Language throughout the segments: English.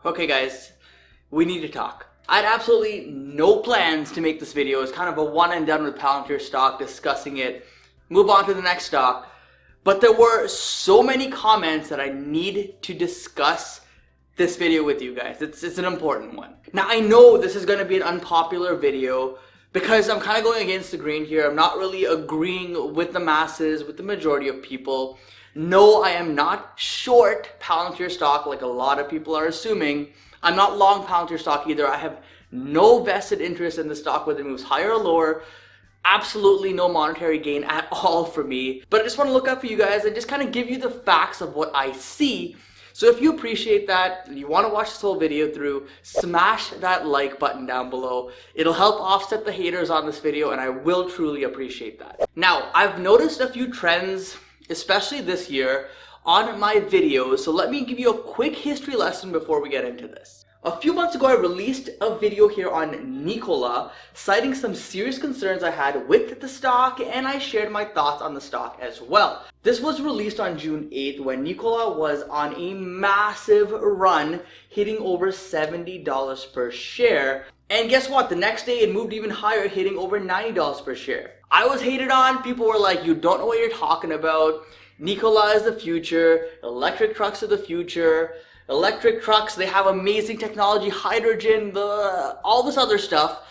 Okay guys, we need to talk. I had absolutely no plans to make this video. It's kind of a one and done with Palantir Stock, discussing it, move on to the next stock. But there were so many comments that I need to discuss this video with you guys. It's an important one. Now I know this is going to be an unpopular video because I'm kind of going against the grain here. I'm not really agreeing with the masses, with the majority of people. No, I am not short Palantir Stock like a lot of people are assuming. I'm not long Palantir Stock either. I have no vested interest in the stock whether it moves higher or lower. Absolutely no monetary gain at all for me. But I just want to look up for you guys and just kind of give you the facts of what I see. So if you appreciate that and you want to watch this whole video through, smash that like button down below. It'll help offset the haters on this video and I will truly appreciate that. Now, I've noticed a few trends, especially this year, on my videos. So let me give you a quick history lesson before we get into this. A few months ago, I released a video here on Nikola, citing some serious concerns I had with the stock, and I shared my thoughts on the stock as well. This was released on June 8th when Nikola was on a massive run, hitting over $70 per share. And guess what? The next day it moved even higher, hitting over $90 per share. I was hated on. People were like, you don't know what you're talking about. Nikola is the future. Electric trucks are the future. Electric trucks, they have amazing technology, hydrogen, all this other stuff.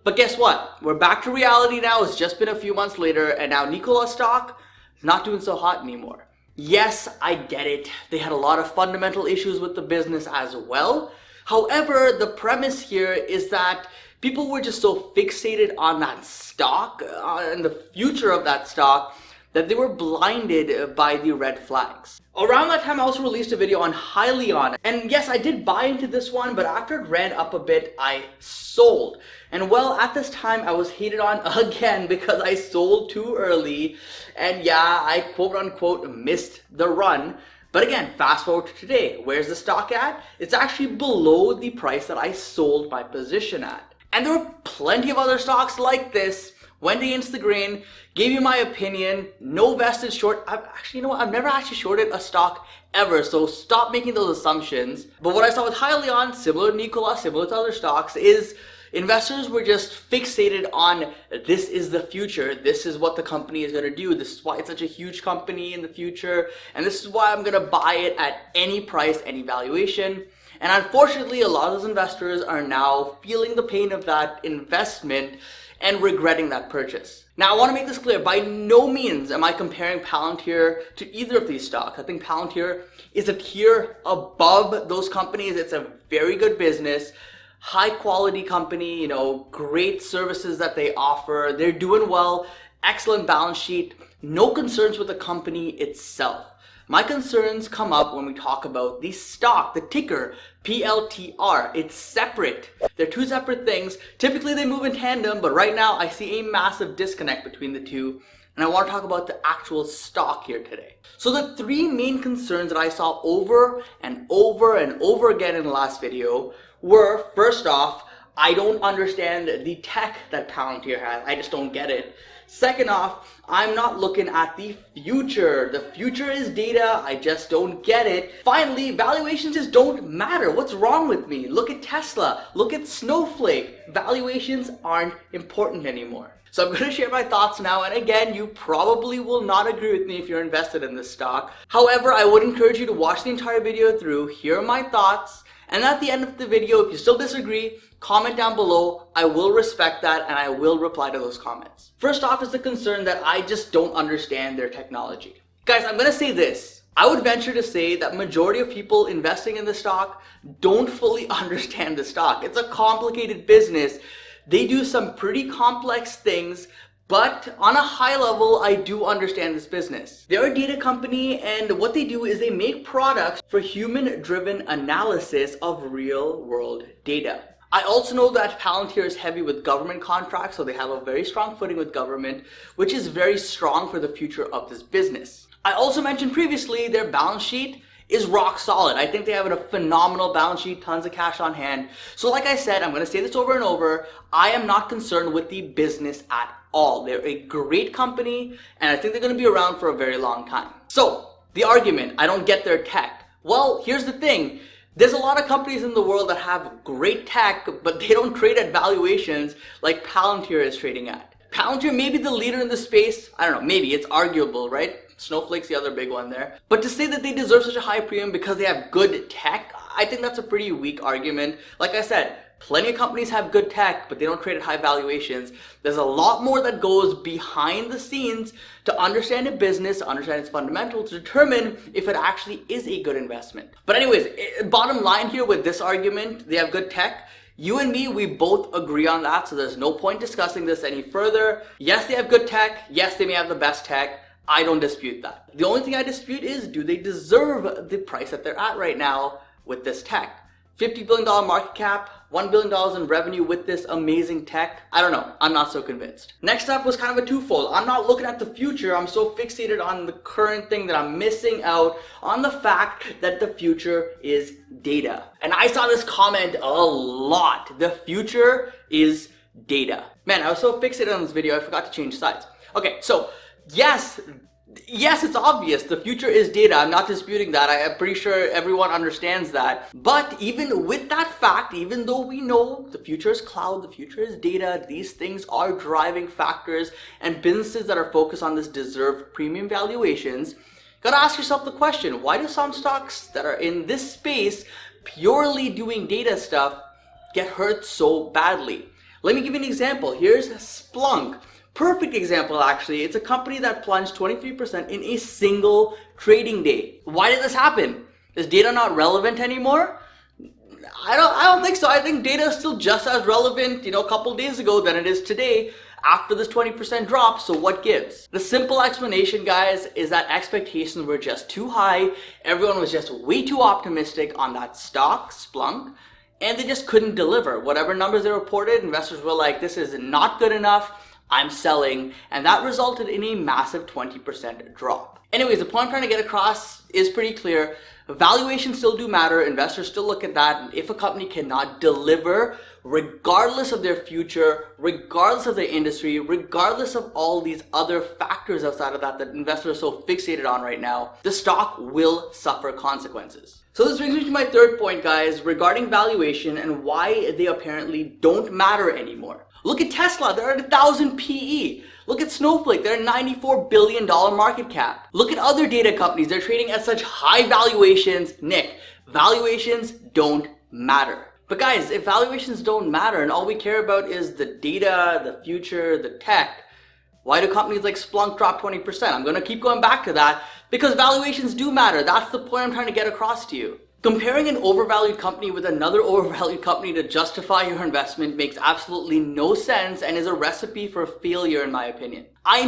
But guess what? We're back to reality now. It's just been a few months later, and now Nikola stock is not doing so hot anymore. Yes, I get it. They had a lot of fundamental issues with the business as well. However, the premise here is that people were just so fixated on that stock and the future of that stock that they were blinded by the red flags. Around that time, I also released a video on Hyliion. And yes, I did buy into this one, but after it ran up a bit, I sold. And well, at this time, I was hated on again because I sold too early. And yeah, I quote unquote missed the run. But again, fast forward to today. Where's the stock at? It's actually below the price that I sold my position at. And there were plenty of other stocks like this. Went against the grain, gave you my opinion, no vested short. I've never actually shorted a stock ever, so stop making those assumptions. But what I saw with Hyliion, similar to Nikola, similar to other stocks, is investors were just fixated on this is the future, this is what the company is going to do, this is why it's such a huge company in the future, and this is why I'm going to buy it at any price, any valuation. And unfortunately, a lot of those investors are now feeling the pain of that investment and regretting that purchase. Now, I want to make this clear. By no means am I comparing Palantir to either of these stocks. I think Palantir is a tier above those companies. It's a very good business, high quality company, great services that they offer. They're doing well, excellent balance sheet, no concerns with the company itself. My concerns come up when we talk about the stock, the ticker, PLTR. It's separate. They're two separate things. Typically they move in tandem, but right now I see a massive disconnect between the two. And I want to talk about the actual stock here today. So the three main concerns that I saw over and over and over again in the last video were, first off, I don't understand the tech that Palantir has. I just don't get it. Second off, I'm not looking at the future. The future is data. I just don't get it. Finally, valuations just don't matter. What's wrong with me? Look at Tesla. Look at Snowflake. Valuations aren't important anymore. So I'm going to share my thoughts now. And again, you probably will not agree with me if you're invested in this stock. However, I would encourage you to watch the entire video through, hear my thoughts, and at the end of the video, if you still disagree, comment down below. I will respect that and I will reply to those comments. First off is the concern that I just don't understand their technology. Guys, I'm going to say this. I would venture to say that majority of people investing in the stock don't fully understand the stock. It's a complicated business. They do some pretty complex things, but on a high level, I do understand this business. They're a data company, and what they do is they make products for human-driven analysis of real-world data. I also know that Palantir is heavy with government contracts, so they have a very strong footing with government, which is very strong for the future of this business. I also mentioned previously their balance sheet is rock solid. I think they have a phenomenal balance sheet, tons of cash on hand. So like I said, I'm going to say this over and over, I am not concerned with the business at all. They're a great company, and I think they're going to be around for a very long time. So the argument, I don't get their tech. Well, here's the thing. There's a lot of companies in the world that have great tech, but they don't trade at valuations like Palantir is trading at. Palantir may be the leader in the space. I don't know, maybe. It's arguable, right? Snowflake's the other big one there. But to say that they deserve such a high premium because they have good tech, I think that's a pretty weak argument. Like I said, plenty of companies have good tech, but they don't trade at high valuations. There's a lot more that goes behind the scenes to understand a business, understand its fundamentals, to determine if it actually is a good investment. But anyways, bottom line here with this argument, they have good tech. You and me, we both agree on that, so there's no point discussing this any further. Yes, they have good tech. Yes, they may have the best tech. I don't dispute that. The only thing I dispute is, do they deserve the price that they're at right now with this tech? $50 billion market cap, $1 billion in revenue with this amazing tech. I don't know. I'm not so convinced. Next up was kind of a twofold. I'm not looking at the future. I'm so fixated on the current thing that I'm missing out on the fact that the future is data. And I saw this comment a lot. The future is data. Man, I was so fixated on this video, I forgot to change sides. Okay, so yes, it's obvious. The future is data. I'm not disputing that. I'm pretty sure everyone understands that. But even with that fact, even though we know the future is cloud, the future is data, these things are driving factors, and businesses that are focused on this deserve premium valuations. Gotta ask yourself the question, why do some stocks that are in this space purely doing data stuff get hurt so badly? Let me give you an example. Here's Splunk. Perfect example, actually. It's a company that plunged 23% in a single trading day. Why did this happen? Is data not relevant anymore? I don't think so. I think data is still just as relevant, a couple days ago than it is today after this 20% drop. So what gives? The simple explanation, guys, is that expectations were just too high. Everyone was just way too optimistic on that stock, Splunk, and they just couldn't deliver. Whatever numbers they reported, investors were like, this is not good enough. I'm selling, and that resulted in a massive 20% drop. Anyways, the point I'm trying to get across is pretty clear. Valuations still do matter. Investors still look at that. And if a company cannot deliver, regardless of their future, regardless of their industry, regardless of all these other factors outside of that investors are so fixated on right now, the stock will suffer consequences. So this brings me to my third point, guys, regarding valuation and why they apparently don't matter anymore. Look at Tesla, they're at 1,000 PE. Look at Snowflake, they're at $94 billion market cap. Look at other data companies, they're trading at such high valuations. Nick, valuations don't matter. But guys, if valuations don't matter and all we care about is the data, the future, the tech, why do companies like Splunk drop 20%? I'm gonna keep going back to that because valuations do matter. That's the point I'm trying to get across to you. Comparing an overvalued company with another overvalued company to justify your investment makes absolutely no sense and is a recipe for failure in my opinion. I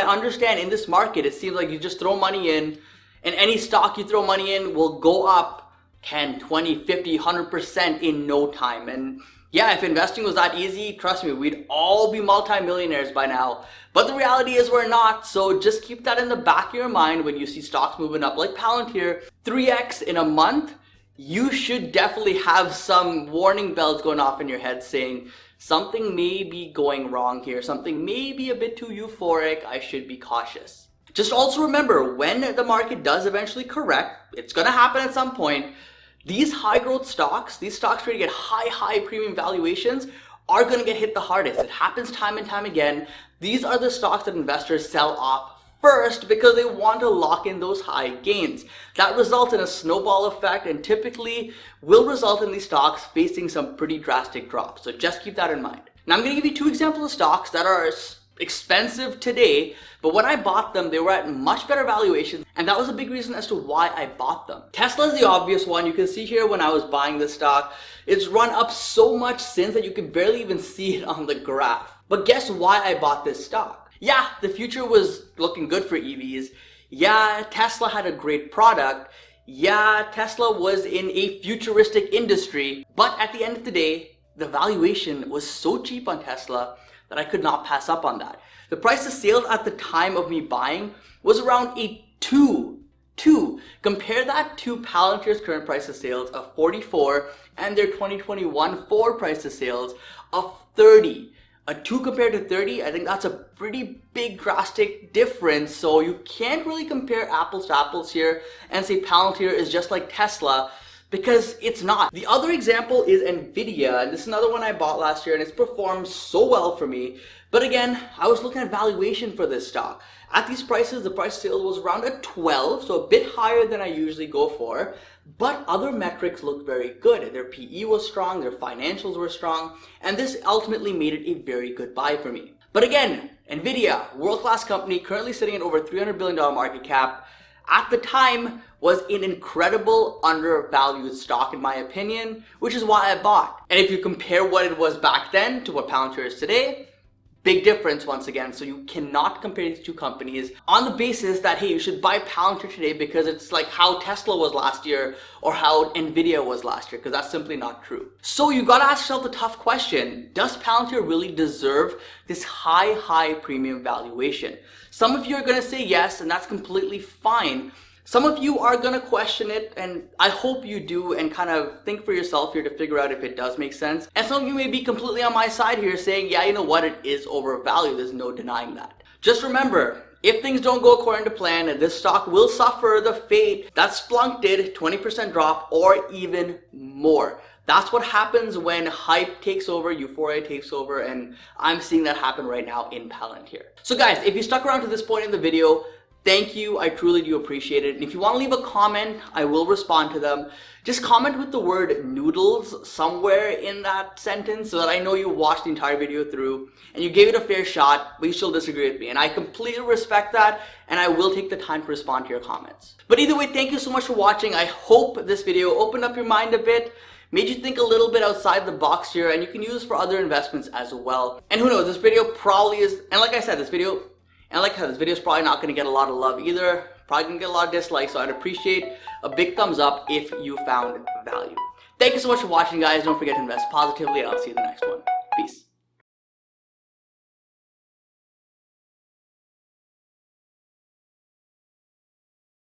understand in this market it seems like you just throw money in and any stock you throw money in will go up 10, 20, 50, 100% in no time. And yeah, if investing was that easy, trust me, we'd all be multi-millionaires by now. But the reality is we're not, so just keep that in the back of your mind when you see stocks moving up like Palantir, 3x in a month. You should definitely have some warning bells going off in your head saying something may be going wrong here, something may be a bit too euphoric, I should be cautious. Just also remember, when the market does eventually correct, it's going to happen at some point, these high growth stocks, these stocks trading at high premium valuations are going to get hit the hardest. It happens time and time again. These are the stocks that investors sell off first because they want to lock in those high gains. That results in a snowball effect and typically will result in these stocks facing some pretty drastic drops. So just keep that in mind. Now I'm going to give you two examples of stocks that are expensive today, but when I bought them, they were at much better valuations, and that was a big reason as to why I bought them. Tesla is the obvious one. You can see here when I was buying this stock, it's run up so much since that you can barely even see it on the graph. But guess why I bought this stock? Yeah, the future was looking good for EVs. Yeah, Tesla had a great product. Yeah, Tesla was in a futuristic industry. But at the end of the day, the valuation was so cheap on Tesla that I could not pass up on that. The price of sales at the time of me buying was around a 2. Compare that to Palantir's current price of sales of 44 and their 2021 forward price of sales of 30. A 2 compared to 30, I think that's a pretty big drastic difference. So you can't really compare apples to apples here and say Palantir is just like Tesla because it's not. The other example is Nvidia, and this is another one I bought last year and it's performed so well for me. But again, I was looking at valuation for this stock. At these prices, the price sale was around a 12, so a bit higher than I usually go for, but other metrics looked very good. Their PE was strong, their financials were strong, and this ultimately made it a very good buy for me. But again, Nvidia, world-class company, currently sitting at over $300 billion market cap, at the time was an incredible undervalued stock in my opinion, which is why I bought. And if you compare what it was back then to what Palantir is today, big difference once again. So you cannot compare these two companies on the basis that, hey, you should buy Palantir today because it's like how Tesla was last year or how Nvidia was last year, because that's simply not true. So you gotta ask yourself the tough question, does Palantir really deserve this high premium valuation? Some of you are gonna say yes, and that's completely fine. Some of you are gonna question it, and I hope you do and kind of think for yourself here to figure out if it does make sense. And some of you may be completely on my side here saying, yeah, you know what, it is overvalued, there's no denying that. Just remember, if things don't go according to plan, this stock will suffer the fate that Splunk did, 20% drop or even more. That's what happens when hype takes over, euphoria takes over, and I'm seeing that happen right now in Palantir. So guys, if you stuck around to this point in the video, thank you, I truly do appreciate it. And if you want to leave a comment, I will respond to them. Just comment with the word noodles somewhere in that sentence so that I know you watched the entire video through and you gave it a fair shot, but you still disagree with me. And I completely respect that, and I will take the time to respond to your comments. But either way, thank you so much for watching. I hope this video opened up your mind a bit, made you think a little bit outside the box here, and you can use this for other investments as well. And who knows, this video probably is, and like I said, this video is probably not going to get a lot of love either. Probably going to get a lot of dislikes, so I'd appreciate a big thumbs up if you found value. Thank you so much for watching, guys. Don't forget to invest positively, and I'll see you in the next one.